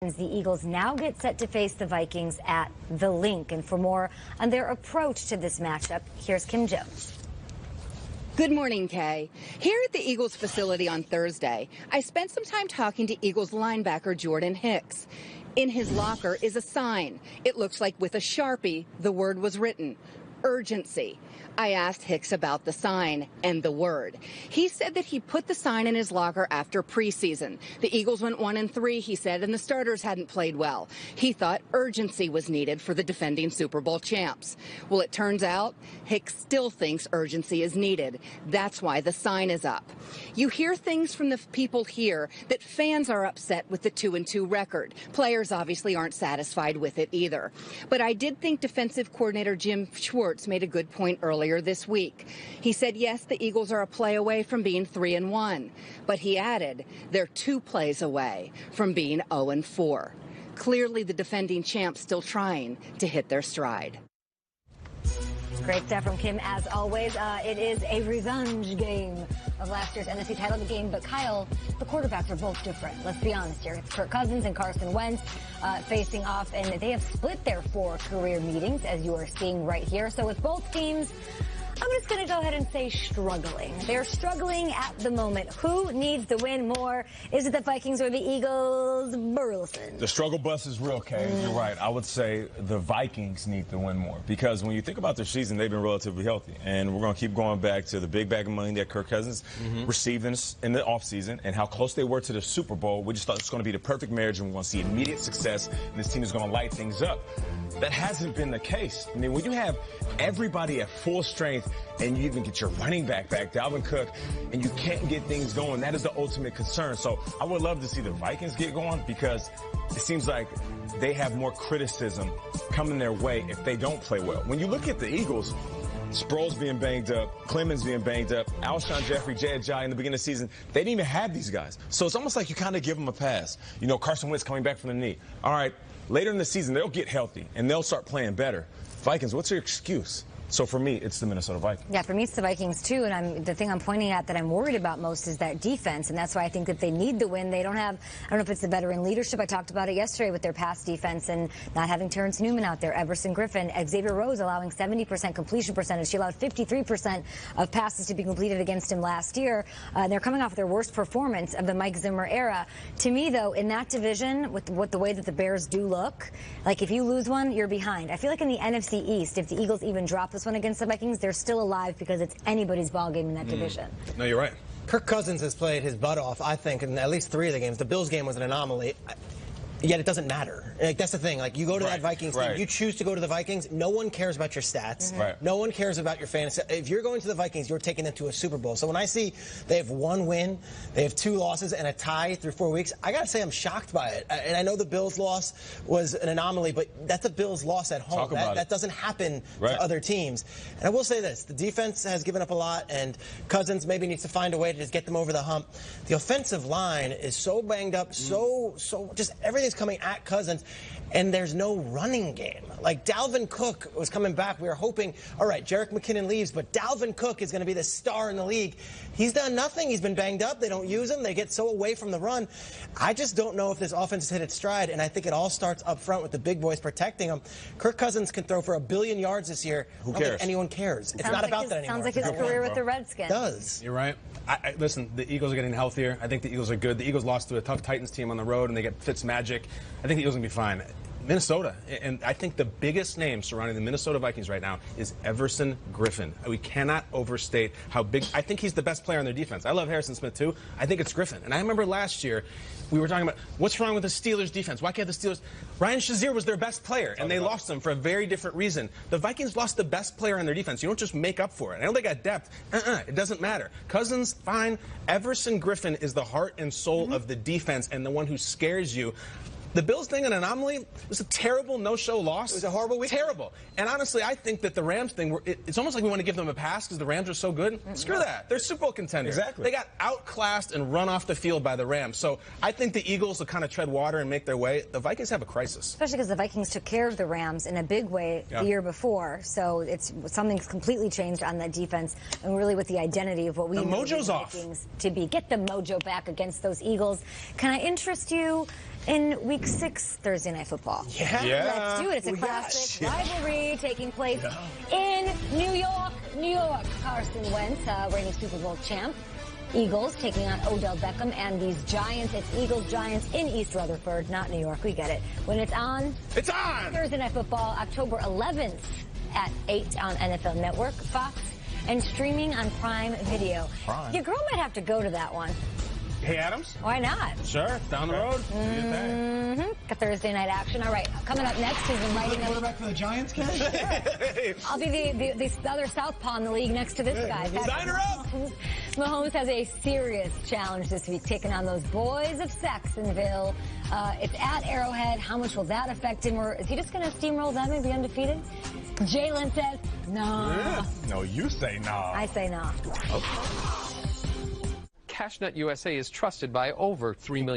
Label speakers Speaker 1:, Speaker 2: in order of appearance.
Speaker 1: The Eagles now get set to face the Vikings at the Link. And for more on their approach to this matchup, here's Kim Jones.
Speaker 2: Good morning, Kay. Here at the Eagles facility on Thursday, I spent some time talking to Eagles linebacker Jordan Hicks. In his locker is a sign. It looks like with a Sharpie, the word was written, urgency. I asked Hicks about the sign and the word. He said that he put the sign in his locker after preseason. The Eagles went 1-3, he said, and the starters hadn't played well. He thought urgency was needed for the defending Super Bowl champs. Well, it turns out Hicks still thinks urgency is needed. That's why the sign is up. You hear things from the people here that fans are upset with the 2-2 record. Players obviously aren't satisfied with it either. But I did think defensive coordinator Jim Schwartz made a good point earlier this week. He said, yes, the Eagles are a play away from being 3-1, but he added they're 2 plays away from being 0-4. Clearly, the defending champs still trying to hit their stride.
Speaker 1: Great stuff from Kim, as always. It is a revenge game of last year's NFC title game, but Kyle, the quarterbacks are both different. Let's be honest here. It's Kirk Cousins and Carson Wentz facing off, and they have split their 4 career meetings, as you are seeing right here. So with both teams, I'm just going to go ahead and say struggling. They're struggling at the moment. Who needs to win more? Is it the Vikings or the Eagles? Burleson.
Speaker 3: The struggle bus is real, Kay. You're right. I would say the Vikings need to win more because when you think about their season, they've been relatively healthy. And we're going to keep going back to the big bag of money that Kirk Cousins received in the offseason and how close they were to the Super Bowl. We just thought it's going to be the perfect marriage and we're going to see immediate success and this team is going to light things up. That hasn't been the case. I mean, when you have everybody at full strength and you even get your running back, Dalvin Cook, and you can't get things going, that is the ultimate concern. So I would love to see the Vikings get going because it seems like they have more criticism coming their way if they don't play well. When you look at the Eagles, Sproles being banged up, Clemens being banged up, Alshon Jeffrey, Jay Ajayi in the beginning of the season, they didn't even have these guys. So it's almost like you kind of give them a pass. You know, Carson Wentz coming back from the knee. All right, later in the season, they'll get healthy and they'll start playing better. Vikings, what's your excuse? So for me, it's the Minnesota Vikings.
Speaker 1: Yeah, for me, it's the Vikings, too. And the thing I'm pointing at that I'm worried about most is that defense. And that's why I think that they need the win. They don't have, I don't know if it's the veteran leadership. I talked about it yesterday with their pass defense and not having Terrence Newman out there, Everson Griffin, Xavier Rose allowing 70% completion percentage. She allowed 53% of passes to be completed against him last year. They're coming off their worst performance of the Mike Zimmer era. To me, though, in that division, with the way that the Bears do look, like if you lose one, you're behind. I feel like in the NFC East, if the Eagles even drop this one against the Vikings, they're still alive because it's anybody's ball game in that division.
Speaker 3: No, you're right.
Speaker 4: Kirk Cousins has played his butt off, I think, in at least 3 of the games. The Bills game was an anomaly. Yet it doesn't matter. Like, that's the thing. Like, you go to that Vikings team, you choose to go to the Vikings, no one cares about your stats. No one cares about your fantasy. If you're going to the Vikings, you're taking them to a Super Bowl. So when I see they have 1 win, they have 2 losses, and a tie through 4 weeks, I got to say I'm shocked by it. And I know the Bills' loss was an anomaly, but that's a Bills' loss at home. That doesn't happen to other teams. And I will say this. The defense has given up a lot, and Cousins maybe needs to find a way to just get them over the hump. The offensive line is so banged up, so just everything coming at Cousins, and there's no running game. Like, Dalvin Cook was coming back. We were hoping, all right, Jerick McKinnon leaves, but Dalvin Cook is going to be the star in the league. He's done nothing. He's been banged up. They don't use him. They get so away from the run. I just don't know if this offense has hit its stride, and I think it all starts up front with the big boys protecting him. Kirk Cousins can throw for 1 billion yards this year.
Speaker 3: Who cares?
Speaker 4: I don't think anyone cares. It's not about that anymore.
Speaker 1: Sounds like his career with the Redskins.
Speaker 4: It does.
Speaker 5: You're right. Listen, the Eagles are getting healthier. I think the Eagles are good. The Eagles lost to a tough Titans team on the road, and they get Fitzmagic. I think the Eagles are going to be fine. Minnesota, and I think the biggest name surrounding the Minnesota Vikings right now is Everson Griffin. We cannot overstate how big. I think he's the best player on their defense. I love Harrison Smith too. I think it's Griffin. And I remember last year we were talking about what's wrong with the Steelers defense. Why can't the Steelers? Ryan Shazier was their best player, and they lost him for a very different reason. The Vikings lost the best player on their defense. You don't just make up for it. I know they got depth. It doesn't matter. Cousins, fine. Everson Griffin is the heart and soul of the defense and the one who scares you. The Bills thing, an anomaly. It was a terrible no-show loss.
Speaker 4: It was a horrible week.
Speaker 5: Terrible. And honestly, I think that the Rams thing, it's almost like we want to give them a pass because the Rams are so good. Screw that. They're Super Bowl contenders.
Speaker 3: Exactly.
Speaker 5: They got outclassed and run off the field by the Rams. So I think the Eagles will kind of tread water and make their way. The Vikings have a crisis.
Speaker 1: Especially because the Vikings took care of the Rams in a big way the year before. So it's something's completely changed on that defense and really with the identity of what we
Speaker 5: know
Speaker 1: the Vikings to be. Get the mojo back against those Eagles. Can I interest you in Week 6 Thursday Night Football.
Speaker 4: Yeah.
Speaker 1: Let's do it. It's a classic rivalry taking place in New York. New York. Carson Wentz, reigning Super Bowl champ. Eagles taking on Odell Beckham and these Giants. It's Eagles-Giants in East Rutherford, not New York. We get it. When it's on,
Speaker 5: it's on!
Speaker 1: Thursday Night Football, October 11th at 8 on NFL Network, Fox, and streaming on Prime Video.
Speaker 3: Prime.
Speaker 1: Your girl might have to go to that one.
Speaker 5: Hey, Adams?
Speaker 1: Why not?
Speaker 5: Sure, down the road.
Speaker 1: Got Thursday night action. All right, coming up next, who's been writing them.
Speaker 6: Quarterback for the Giants, Ken?
Speaker 1: I'll be the other southpaw in the league next to this guy.
Speaker 5: Sign her up!
Speaker 1: Mahomes has a serious challenge this week, taking on those boys of Saxonville. It's at Arrowhead. How much will that affect him? Or is he just going to steamroll them and be undefeated? Jalen says, no.
Speaker 3: Yeah. No, you say no.
Speaker 1: I say no.
Speaker 7: CashNet USA is trusted by over 3 million.